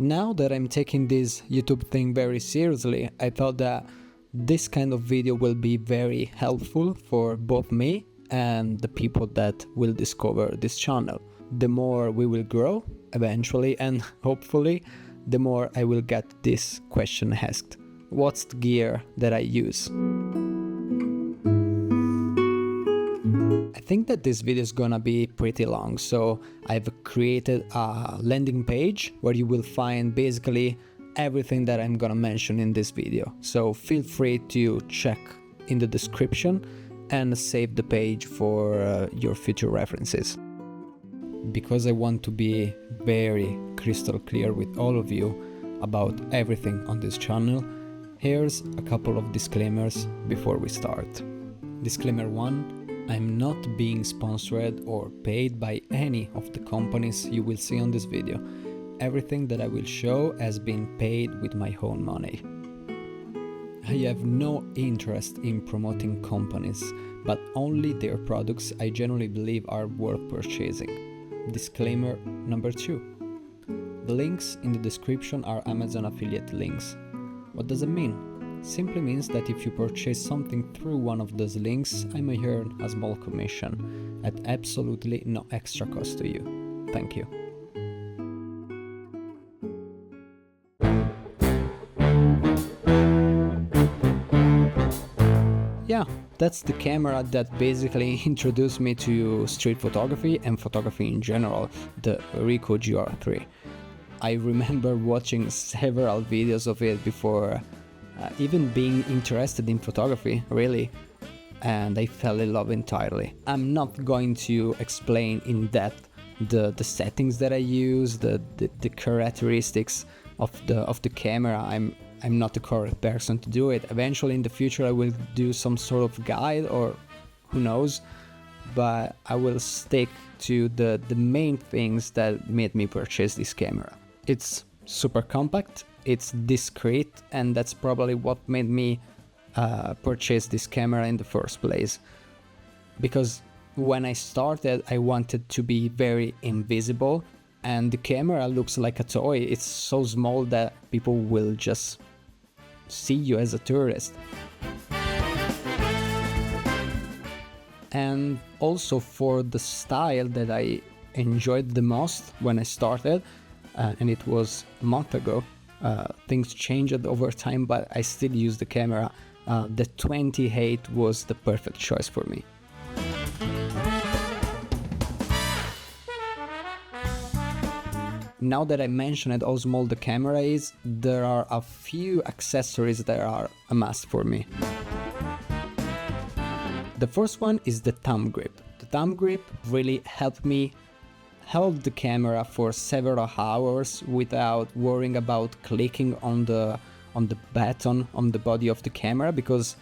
Now that I'm taking this YouTube thing very seriously, I thought that this kind of video will be very helpful for both me and the people that will discover this channel. The more we will grow eventually, and hopefully the more I will get this question asked: what's the gear that I use? I think that this video is gonna be pretty long, so I've created a landing page where you will find basically everything that I'm gonna mention in this video. So feel free to check in the description and save the page for your future references. Because I want to be very crystal clear with all of you about everything on this channel, here's a couple of disclaimers before we start. Disclaimer 1: I'm not being sponsored or paid by any of the companies you will see on this video. Everything that I will show has been paid with my own money. I have no interest in promoting companies, but only their products I genuinely believe are worth purchasing. Disclaimer number 2. The links in the description are Amazon affiliate links. What does it mean? Simply means that if you purchase something through one of those links, I may earn a small commission at absolutely no extra cost to you. Thank you. Yeah, that's the camera that basically introduced me to street photography and photography in general, the Ricoh GR3. I remember watching several videos of it before even being interested in photography, really, and I fell in love entirely. I'm not going to explain in depth the settings that I use, the characteristics of the camera. I'm not the correct person to do it. Eventually in the future I will do some sort of guide, or who knows, but I will stick to the main things that made me purchase this camera. It's super compact, it's discreet, and that's probably what made me purchase this camera in the first place. Because when I started, I wanted to be very invisible, and the camera looks like a toy. It's so small that people will just see you as a tourist. And also for the style that I enjoyed the most when I started, and it was a month ago. Things changed over time, but I still use the camera. The 28 was the perfect choice for me. Now that I mentioned how small the camera is, there are a few accessories that are a must for me. The first one is the thumb grip. The thumb grip really helped me hold the camera for several hours without worrying about clicking on the button on the body of the camera, because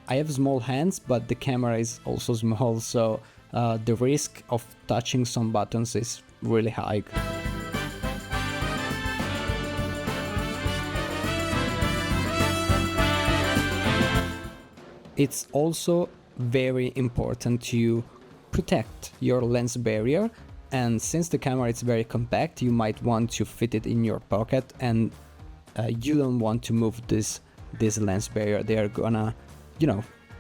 I have small hands, but the camera is also small, so the risk of touching some buttons is really high. It's also very important to protect your lens barrier, and since the camera is very compact, you might want to fit it in your pocket, and you don't want to move this lens barrier. They are gonna,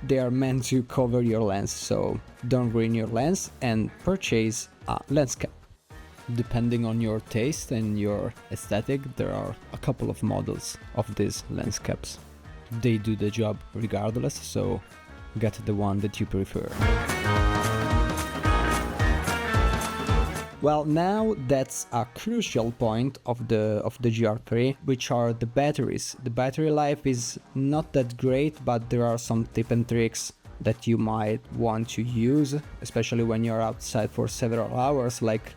they are meant to cover your lens, so don't ruin your lens and purchase a lens cap. Depending on your taste and your aesthetic, there are a couple of models of these lens caps. They do the job regardless, so get the one that you prefer. Well, now that's a crucial point of the GR3, which are the batteries. The battery life is not that great, but there are some tips and tricks that you might want to use, especially when you're outside for several hours, like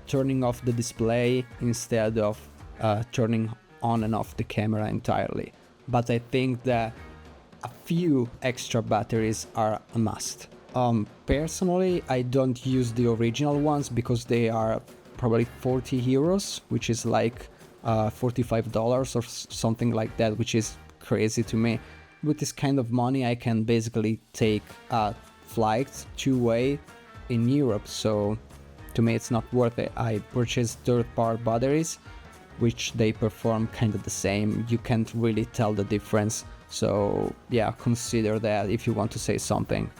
turning off the display instead of turning on and off the camera entirely. But I think that a few extra batteries are a must. Personally, I don't use the original ones because they are probably 40 euros, which is like $45 or something like that, which is crazy to me. With this kind of money, I can basically take a flight two-way in Europe, so to me it's not worth it. I purchased third-party batteries which they perform kind of the same. You can't really tell the difference. So yeah, consider that if you want to say something.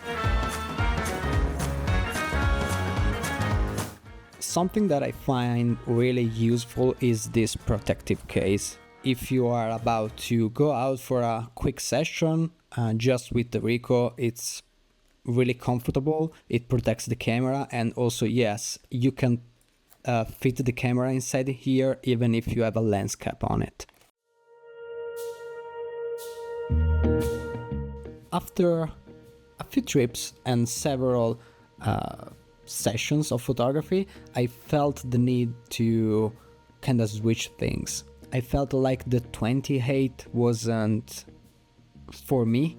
Something that I find really useful is this protective case. If you are about to go out for a quick session just with the Ricoh, it's really comfortable. It protects the camera, and also, yes, you can fit the camera inside here even if you have a lens cap on it. After a few trips and several sessions of photography, I felt the need to kind of switch things. I felt like the 28 wasn't for me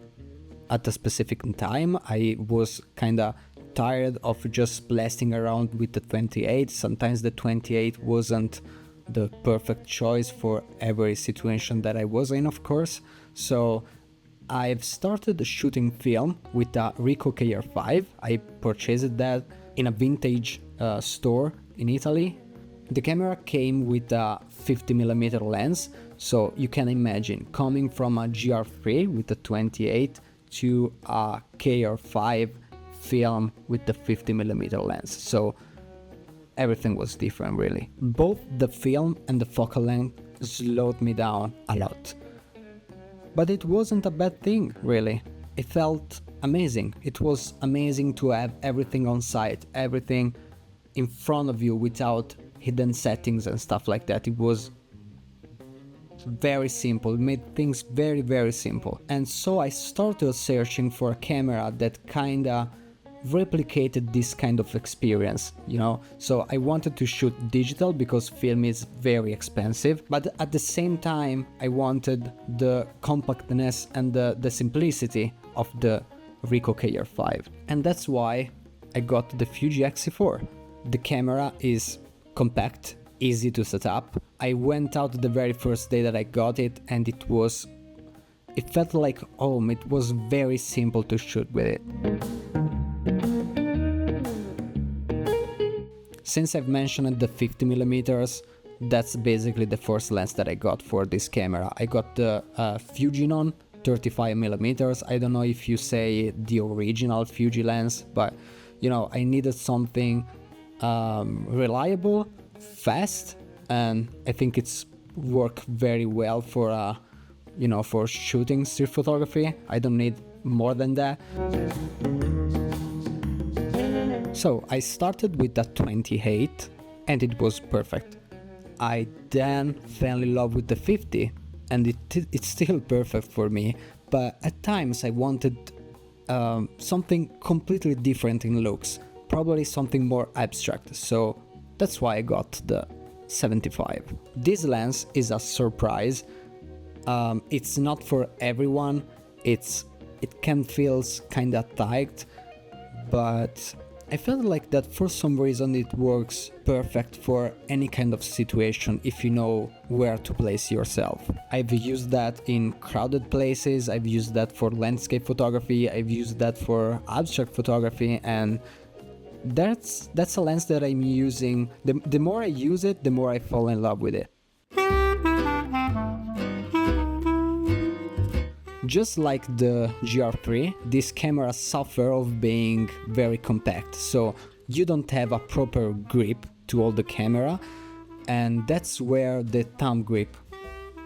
at a specific time. I was kind of tired of just blasting around with the 28. Sometimes the 28 wasn't the perfect choice for every situation that I was in, of course. So I've started shooting film with a Ricoh GRIII. I purchased that in a vintage store in Italy. The camera came with a 50mm lens, so you can imagine coming from a GR3 with the 28 to a GR5 film with the 50mm lens. So everything was different, really. Both the film and the focal length slowed me down a lot. But it wasn't a bad thing, really. It felt amazing. It was amazing to have everything on site, everything in front of you without hidden settings and stuff like that. It was very simple. It made things very, very simple. And so I started searching for a camera that kinda replicated this kind of experience, you know. So I wanted to shoot digital because film is very expensive, but at the same time I wanted the compactness and the simplicity of the Ricoh GRIII. And that's why I got the Fuji X4. The camera is compact, easy to set up. I went out the very first day that I got it, and it felt like home. It was very simple to shoot with it. Since I've mentioned the 50mm, that's basically the first lens that I got for this camera. I got the Fuji 35mm. I don't know if you say the original Fuji lens, but you know, I needed something reliable, fast, and I think it's worked very well for for shooting street photography. I don't need more than that. So I started with that 28 and it was perfect. I then fell in love with the 50 and it's still perfect for me, but at times I wanted something completely different in looks, probably something more abstract, so that's why I got the 75. This lens is a surprise. It's not for everyone. It can feel kinda tight, but I felt like that for some reason it works perfect for any kind of situation if you know where to place yourself. I've used that in crowded places, I've used that for landscape photography, I've used that for abstract photography, and that's a lens that I'm using. The more I use it, the more I fall in love with it. Just like the GR3, this camera suffers of being very compact, so you don't have a proper grip to hold the camera, and that's where the thumb grip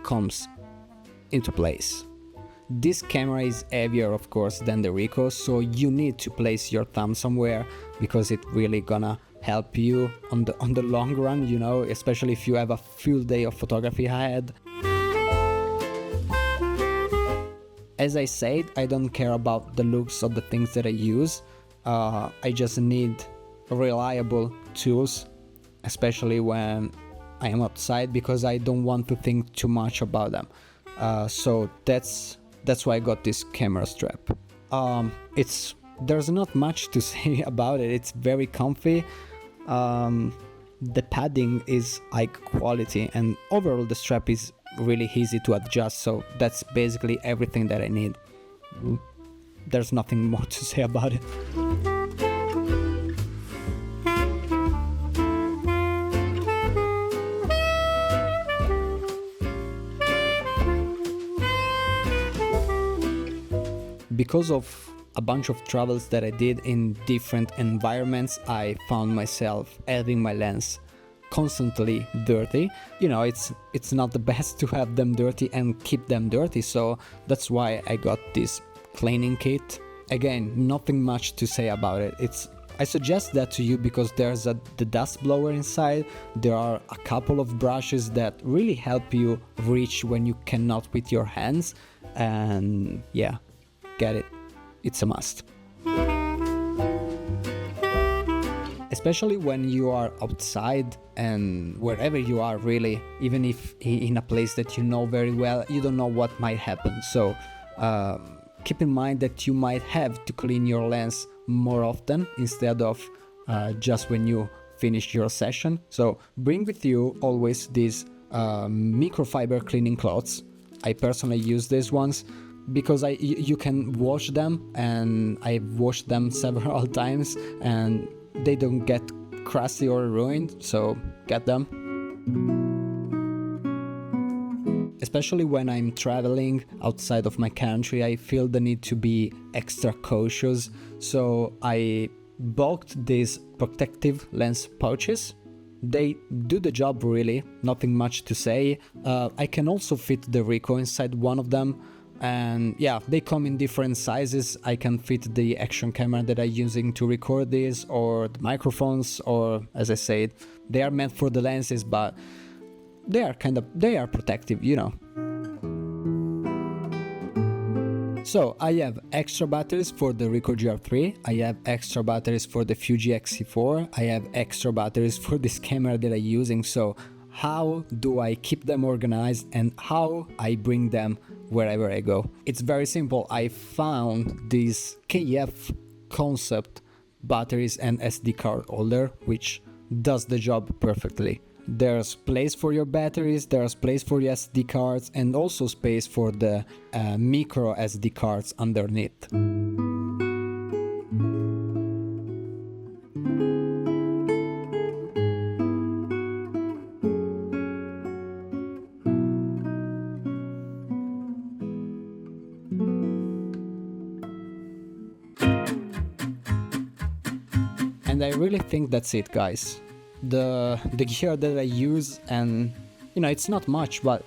comes into place. This camera is heavier, of course, than the Ricoh, so you need to place your thumb somewhere because it's really gonna help you on the long run, you know, especially if you have a full day of photography ahead. As I said, I don't care about the looks of the things that I use. I just need reliable tools, especially when I am outside, because I don't want to think too much about them. So that's why I got this camera strap. There's not much to say about it. It's very comfy. The padding is high quality, and overall the strap is really easy to adjust, so that's basically everything that I need. There's nothing more to say about it. because of a bunch of travels that I did in different environments, I found myself having my lens constantly dirty. You know, it's not the best to have them dirty and keep them dirty, so that's why I got this cleaning kit. Again, nothing much to say about it. I suggest that to you because there's the dust blower inside, there are a couple of brushes that really help you reach when you cannot with your hands, and yeah, get it. It's a must. Especially when you are outside and wherever you are really, even if in a place that you know very well, you don't know what might happen. So keep in mind that you might have to clean your lens more often instead of just when you finish your session. So bring with you always these microfiber cleaning cloths. I personally use these ones because you can wash them, and I've washed them several times and they don't get crusty or ruined, so get them. Especially when I'm traveling outside of my country, I feel the need to be extra cautious, so I bought these protective lens pouches. They do the job really, nothing much to say. I can also fit the Ricoh inside one of them, and yeah, they come in different sizes. I can fit the action camera that I'm using to record this, or the microphones, or as I said, they are meant for the lenses, but they are protective, you know. So I have extra batteries for the Ricoh GR3, I have extra batteries for the Fuji X-C4, I have extra batteries for this camera that I'm using. So how do I keep them organized and how I bring them wherever I go? It's very simple. I found these KF concept batteries and SD card holder, which does the job perfectly. There's place for your batteries, there's place for your SD cards, and also space for the micro SD cards underneath. And I really think that's it, guys. The gear that I use, and you know, it's not much, but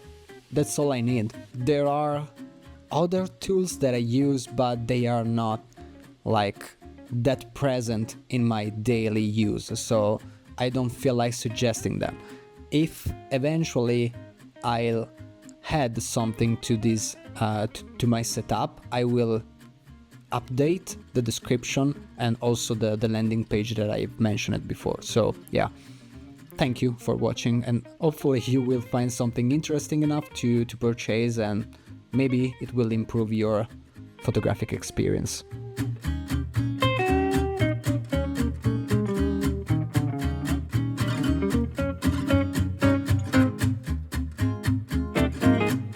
that's all I need. There are other tools that I use, but they are not like that present in my daily use, so I don't feel like suggesting them. If eventually I'll add something to this to my setup, I will update the description and also the landing page that I've mentioned before. So yeah, thank you for watching, and hopefully you will find something interesting enough to purchase, and maybe it will improve your photographic experience.